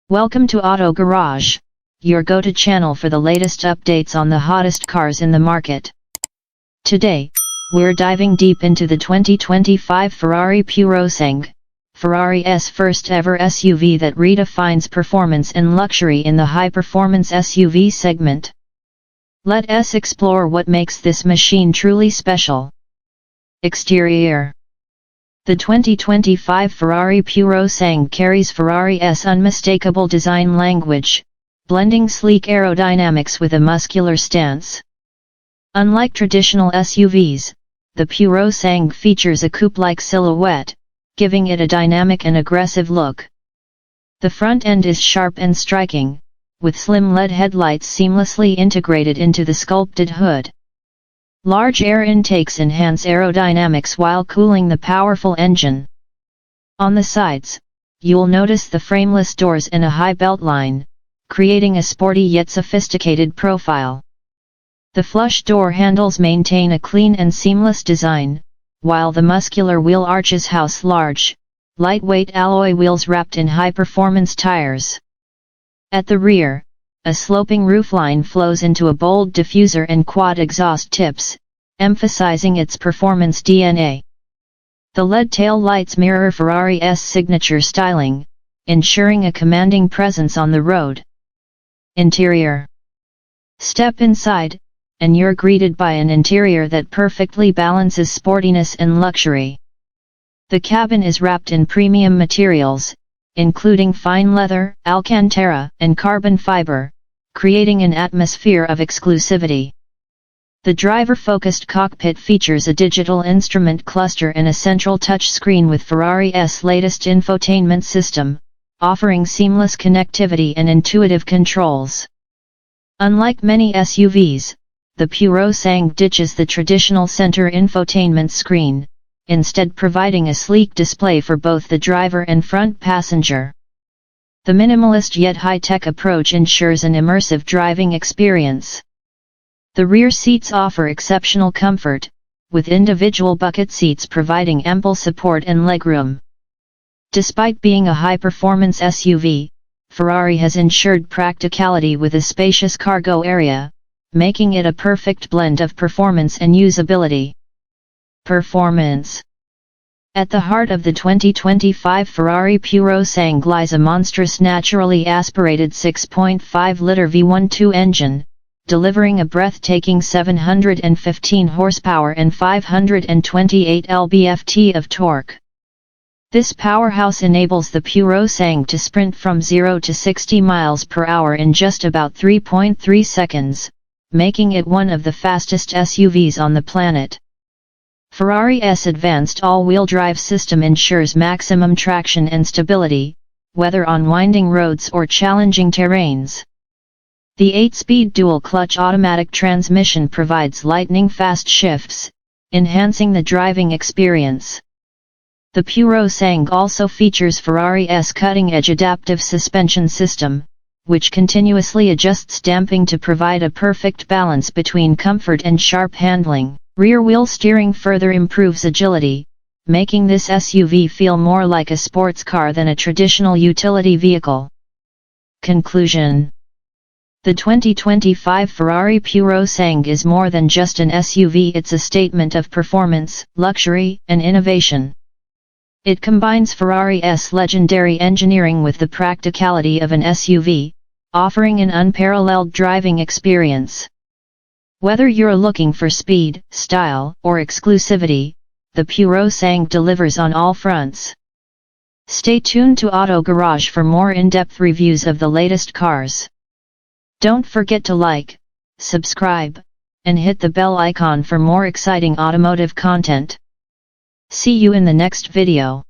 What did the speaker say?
Welcome to Auto Garage, your go-to channel for the latest updates on the hottest cars in the market. Today, we're diving deep into the 2025 Ferrari Purosangue, Ferrari's first ever SUV that redefines performance and luxury in the high-performance SUV segment. Let us explore what makes this machine truly special. Exterior. The 2025 Ferrari Purosangue carries Ferrari's unmistakable design language, blending sleek aerodynamics with a muscular stance. Unlike traditional SUVs, the Purosangue features a coupe-like silhouette, giving it a dynamic and aggressive look. The front end is sharp and striking, with slim LED headlights seamlessly integrated into the sculpted hood. Large air intakes enhance aerodynamics while cooling the powerful engine. On the sides, you'll notice the frameless doors and a high beltline, creating a sporty yet sophisticated profile. The flush door handles maintain a clean and seamless design, while the muscular wheel arches house large, lightweight alloy wheels wrapped in high-performance tires. At the rear, a sloping roofline flows into a bold diffuser and quad exhaust tips, emphasizing its performance DNA. The LED tail lights mirror Ferrari's signature styling, ensuring a commanding presence on the road. Interior. Step inside, and you're greeted by an interior that perfectly balances sportiness and luxury. The cabin is wrapped in premium materials, including fine leather, alcantara, and carbon fiber, creating an atmosphere of exclusivity. The driver-focused cockpit features a digital instrument cluster and a central touchscreen with Ferrari's latest infotainment system, offering seamless connectivity and intuitive controls. Unlike many SUVs, the Purosangue ditches the traditional center infotainment screen, instead providing a sleek display for both the driver and front passenger. The minimalist yet high-tech approach ensures an immersive driving experience. The rear seats offer exceptional comfort, with individual bucket seats providing ample support and legroom. Despite being a high-performance SUV, Ferrari has ensured practicality with a spacious cargo area, making it a perfect blend of performance and usability. Performance. At the heart of the 2025 Ferrari Purosangue lies a monstrous naturally aspirated 6.5-liter V12 engine, delivering a breathtaking 715 horsepower and 528 lb-ft of torque. This powerhouse enables the Purosangue to sprint from 0 to 60 miles per hour in just about 3.3 seconds, making it one of the fastest SUVs on the planet. Ferrari's advanced all-wheel drive system ensures maximum traction and stability, whether on winding roads or challenging terrains. The 8-speed dual-clutch automatic transmission provides lightning-fast shifts, enhancing the driving experience. The Purosangue also features Ferrari's cutting-edge adaptive suspension system, which continuously adjusts damping to provide a perfect balance between comfort and sharp handling. Rear-wheel steering further improves agility, making this SUV feel more like a sports car than a traditional utility vehicle. Conclusion. The 2025 Ferrari Purosangue is more than just an SUV, it's a statement of performance, luxury, and innovation. It combines Ferrari's legendary engineering with the practicality of an SUV, offering an unparalleled driving experience. Whether you're looking for speed, style, or exclusivity, the Purosangue delivers on all fronts. Stay tuned to Auto Garage for more in-depth reviews of the latest cars. Don't forget to like, subscribe, and hit the bell icon for more exciting automotive content. See you in the next video.